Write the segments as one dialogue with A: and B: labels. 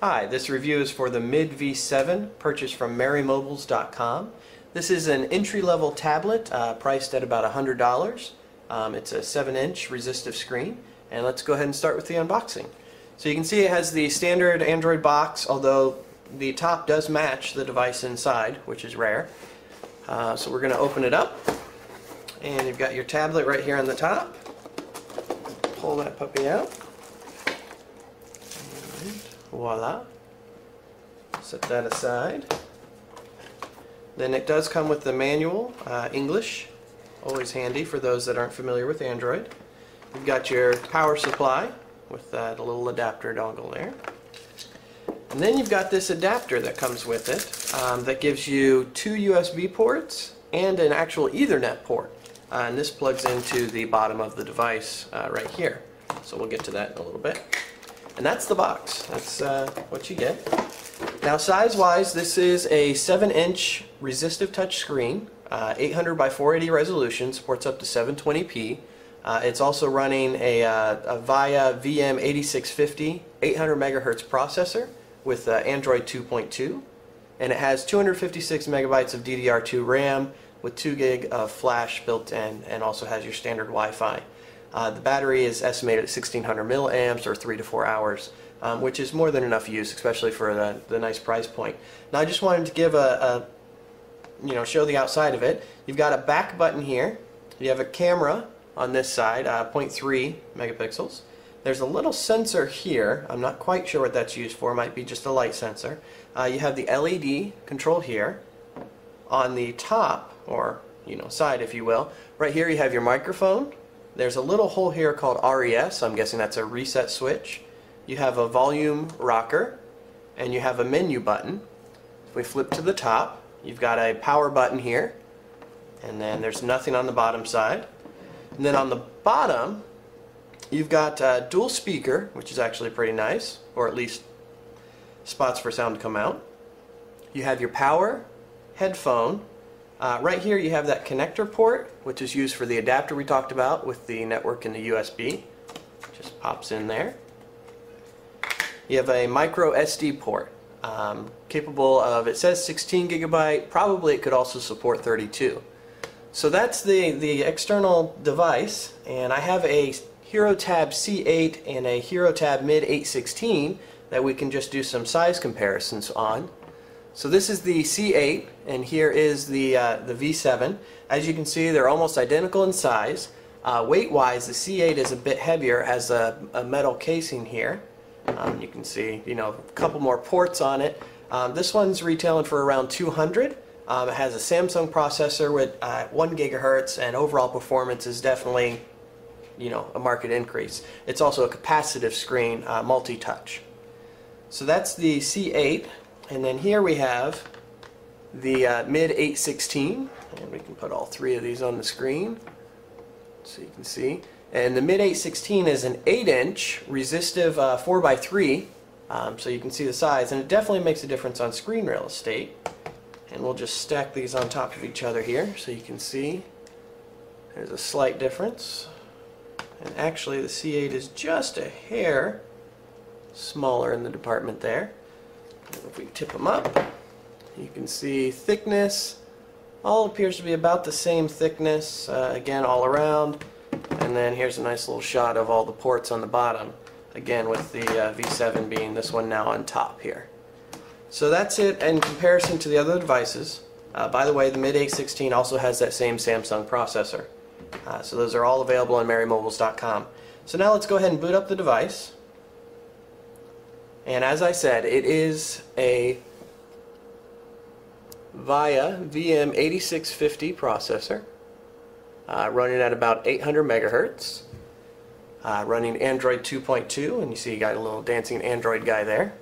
A: Hi, this review is for the Mid V7 purchased from MerryMobiles.com. This is an entry-level tablet priced at about $100. It's a 7-inch resistive screen, and let's go ahead and start with the unboxing. So you can see it has the standard Android box, although the top does match the device inside, which is rare. So we're going to open it up, and you've got your tablet right here on the top. Pull that puppy out. Voila. Set that aside. Then it does come with the manual, English, always handy for those that aren't familiar with Android. You've got your power supply with that little adapter dongle there. And then you've got this adapter that comes with it that gives you 2 USB ports and an actual Ethernet port. And this plugs into the bottom of the device right here. So we'll get to that in a little bit. And that's the box. That's what you get. Now size-wise, this is a 7-inch resistive touch screen, 800 by 480 resolution, supports up to 720p. It's also running a VIA VM8650 800 megahertz processor with Android 2.2, and it has 256 megabytes of DDR2 RAM with 2 gig of flash built in, and also has your standard Wi-Fi. The battery is estimated at 1600 milliamps or 3 to 4 hours, which is more than enough use, especially for the nice price point. Now I just wanted to give show the outside of it. You've got a back button here. You have a camera on this side, 0.3 megapixels. There's a little sensor here. I'm not quite sure what that's used for. It might be just a light sensor. You have the LED control here. On the top, or side if you will, right here you have your microphone. There's a little hole here called RES. I'm guessing that's a reset switch. You have a volume rocker, and you have a menu button. If we flip to the top, you've got a power button here, and then there's nothing on the bottom side. And then on the bottom, you've got a dual speaker, which is actually pretty nice, or at least spots for sound to come out. You have your power, headphone. Right here you have that connector port, which is used for the adapter we talked about with the network and the USB. Just pops in there. You have a micro SD port, capable of, it says 16 gigabyte, probably it could also support 32. So that's the external device, and I have a HeroTab C8 and a HeroTab Mid 816 that we can just do some size comparisons on. So this is the C8, and here is the V7. As you can see, they're almost identical in size. Weight-wise, the C8 is a bit heavier, has a metal casing here. You can see, a couple more ports on it. This one's retailing for around $200. It has a Samsung processor with 1 gigahertz, and overall performance is definitely, a market increase. It's also a capacitive screen, multi-touch. So that's the C8. And then here we have the Mid 816, and we can put all 3 of these on the screen so you can see. And the Mid 816 is an 8-inch resistive 4x3, so you can see the size, and it definitely makes a difference on screen real estate. And we'll just stack these on top of each other here so you can see there's a slight difference. And actually the C8 is just a hair smaller in the department there. If we tip them up, you can see thickness. All appears to be about the same thickness, again all around. And then here's a nice little shot of all the ports on the bottom, again with the V7 being this one now on top here. So that's it in comparison to the other devices. By the way, the Mid 816 also has that same Samsung processor. So those are all available on MerryMobiles.com. So now let's go ahead and boot up the device. And as I said, it is a VIA VM8650 processor, running at about 800 megahertz, running Android 2.2, and you see you got a little dancing Android guy there.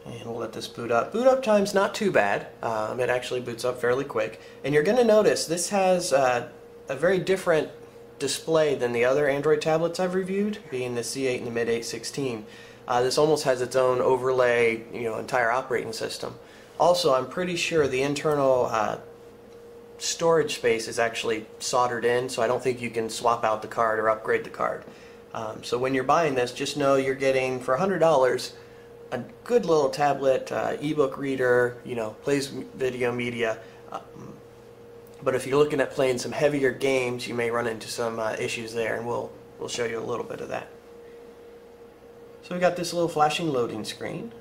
A: And we'll let this boot up. Boot up time's not too bad. It actually boots up fairly quick. And you're going to notice this has a very different display than the other Android tablets I've reviewed, being the C8 and the Mid 816. This almost has its own overlay, entire operating system. Also, I'm pretty sure the internal storage space is actually soldered in, so I don't think you can swap out the card or upgrade the card. So when you're buying this, just know you're getting, for $100, a good little tablet, ebook reader, plays video media. But if you're looking at playing some heavier games, you may run into some issues there, and we'll show you a little bit of that. So we got this little flashing loading screen.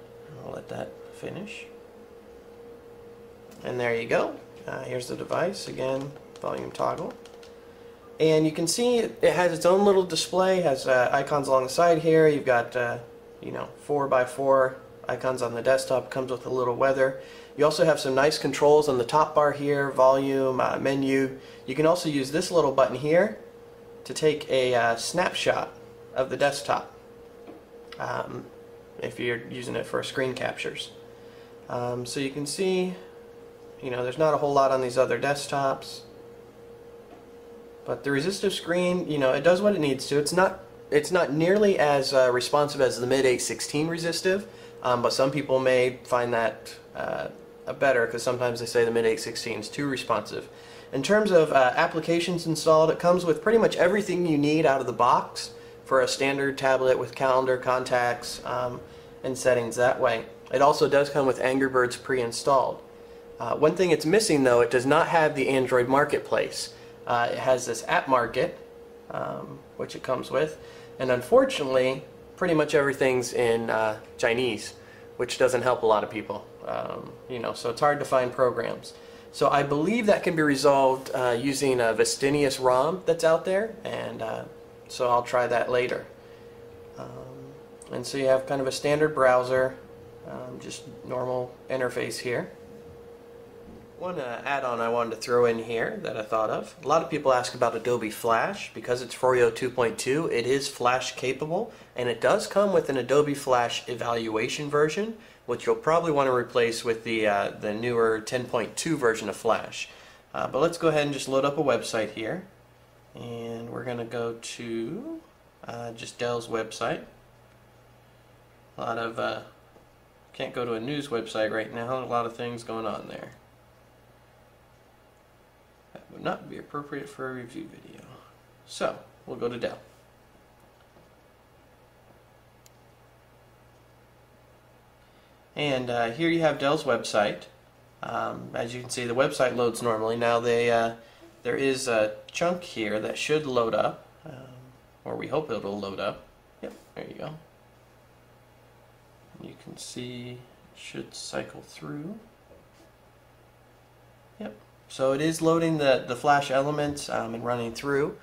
A: I'll let that finish. And there you go. Here's the device, again, volume toggle. And you can see it has its own little display, has icons along the side here. You've got 4x4 icons on the desktop, comes with a little weather. You also have some nice controls on the top bar here, volume, menu. You can also use this little button here to take a snapshot of the desktop if you're using it for screen captures. So you can see, there's not a whole lot on these other desktops, but the resistive screen, it does what it needs to. It's not nearly as responsive as the mid 816 resistive, but some people may find that better, because sometimes they say the mid 816 is too responsive. In terms of applications installed, it comes with pretty much everything you need out of the box for a standard tablet with calendar, contacts, and settings that way. It also does come with Angry Birds pre-installed. One thing it's missing, though, it does not have the Android Marketplace. It has this App Market, which it comes with, and unfortunately pretty much everything's in Chinese, which doesn't help a lot of people. So it's hard to find programs. So I believe that can be resolved using a Vestinius ROM that's out there, and so I'll try that later. And so you have kind of a standard browser, just normal interface here. One add-on I wanted to throw in here that I thought of. A lot of people ask about Adobe Flash. Because it's Froyo 2.2, it is Flash capable, and it does come with an Adobe Flash evaluation version, which you'll probably want to replace with the newer 10.2 version of Flash. But let's go ahead and just load up a website here, and we're going to go to just Dell's website. A lot of can't go to a news website right now. A lot of things going on there. That would not be appropriate for a review video. So we'll go to Dell. And here you have Dell's website. As you can see, the website loads normally. Now there is a chunk here that should load up, or we hope it'll load up. Yep, there you go. You can see it should cycle through. Yep. So it is loading the Flash elements and running through.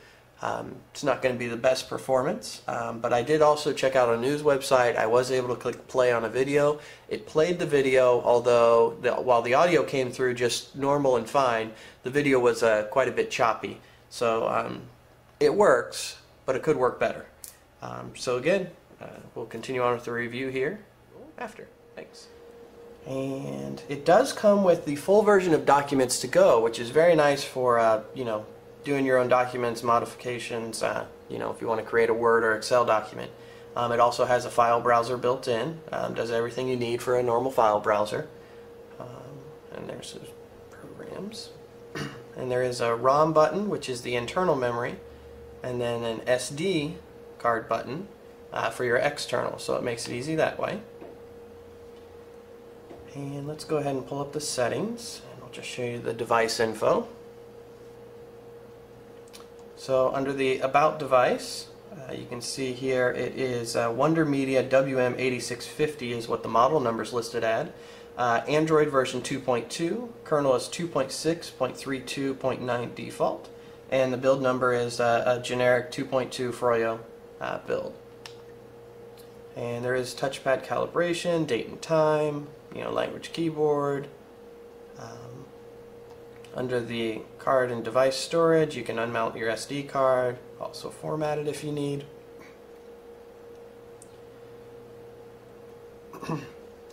A: It's not going to be the best performance, but I did also check out a news website. I was able to click play on a video. It played the video, although while the audio came through just normal and fine, the video was quite a bit choppy. So it works, but it could work better. So again, we'll continue on with the review here after. Thanks. And it does come with the full version of Documents to Go, which is very nice for doing your own documents, modifications, if you want to create a Word or Excel document. It also has a file browser built in, does everything you need for a normal file browser. And there's those programs. And there is a ROM button, which is the internal memory, and then an SD card button for your external, so it makes it easy that way. And let's go ahead and pull up the settings, and I'll just show you the device info. So under the About device, you can see here it is Wonder Media WM8650 is what the model number is listed at. Android version 2.2, kernel is 2.6.32.9 default, and the build number is a generic 2.2 Froyo build. And there is touchpad calibration, date and time, language keyboard. Under the card and device storage, you can unmount your SD card, also format it if you need.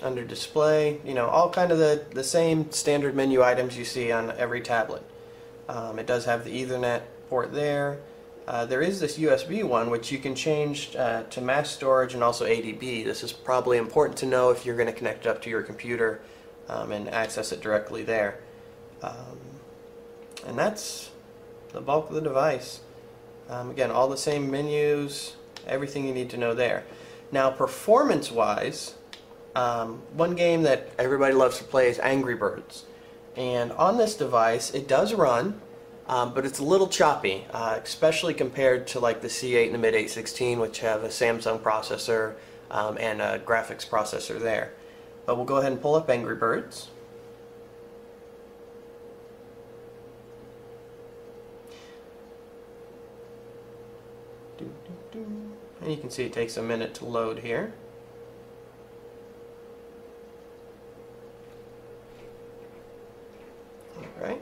A: Under display, all kind of the same standard menu items you see on every tablet. It does have the Ethernet port there. There is this USB one, which you can change to mass storage and also ADB. This is probably important to know if you're going to connect it up to your computer and access it directly there. And that's the bulk of the device. Again, all the same menus, everything you need to know there. Now, performance-wise, one game that everybody loves to play is Angry Birds. And on this device, it does run, but it's a little choppy, especially compared to like the C8 and the Mid 816, which have a Samsung processor and a graphics processor there. But we'll go ahead and pull up Angry Birds. And you can see it takes a minute to load here. Alright.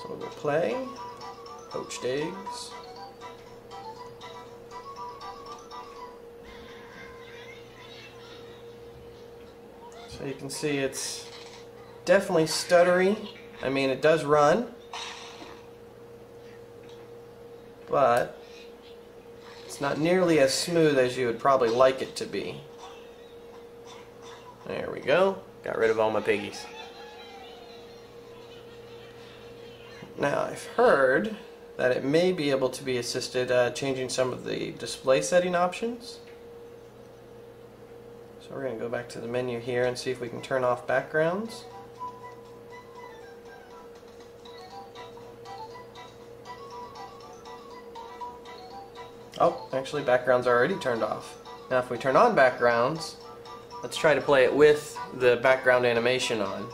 A: So we'll play. Poached eggs. So you can see it's definitely stuttery. I mean, it does run, but it's not nearly as smooth as you would probably like it to be. There we go. Got rid of all my piggies. Now, I've heard that it may be able to be assisted changing some of the display setting options. So we're going to go back to the menu here and see if we can turn off backgrounds. Oh, actually backgrounds are already turned off. Now if we turn on backgrounds, let's try to play it with the background animation on.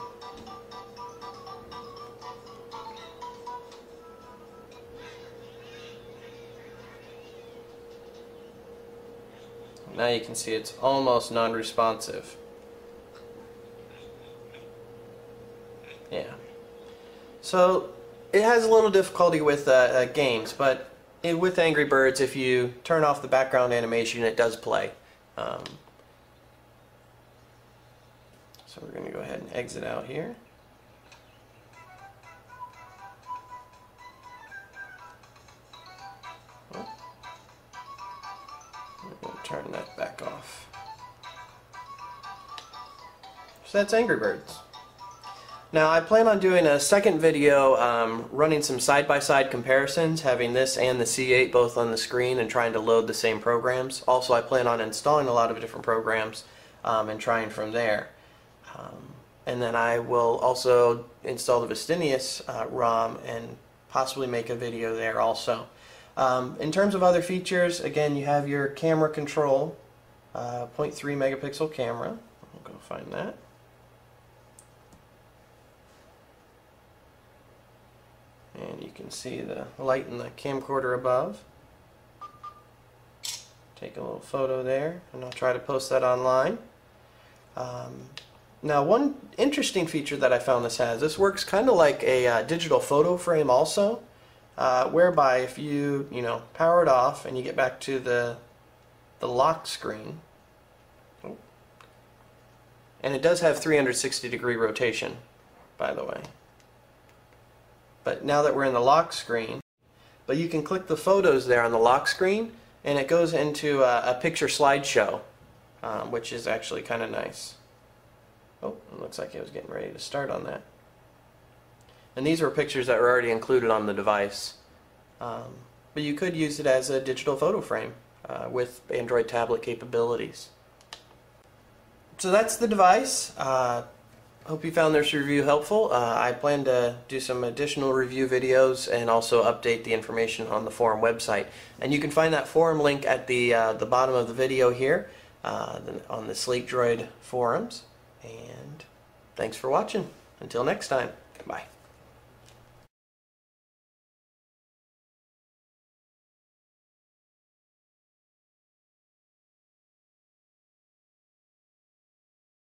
A: Now you can see it's almost non-responsive. Yeah. So it has a little difficulty with games, but with Angry Birds, if you turn off the background animation, it does play. So we're going to go ahead and exit out here. Turn that back off. So that's Angry Birds. Now I plan on doing a second video running some side-by-side comparisons, having this and the C8 both on the screen and trying to load the same programs. Also I plan on installing a lot of different programs and trying from there. And then I will also install the Vistinius ROM and possibly make a video there also. In terms of other features, again, you have your camera control, 0.3 megapixel camera. I'll go find that. And you can see the light in the camcorder above. Take a little photo there, and I'll try to post that online. Now, one interesting feature that I found this works kind of like a digital photo frame also. Whereby if you power it off and you get back to the lock screen, and it does have 360-degree rotation, by the way. But now that we're in the lock screen, but you can click the photos there on the lock screen, and it goes into a picture slideshow, which is actually kind of nice. Oh, it looks like it was getting ready to start on that. And these were pictures that were already included on the device. But you could use it as a digital photo frame with Android tablet capabilities. So that's the device. Hope you found this review helpful. I plan to do some additional review videos and also update the information on the forum website. And you can find that forum link at the bottom of the video here on the Sleek Droid forums. And thanks for watching. Until next time, bye.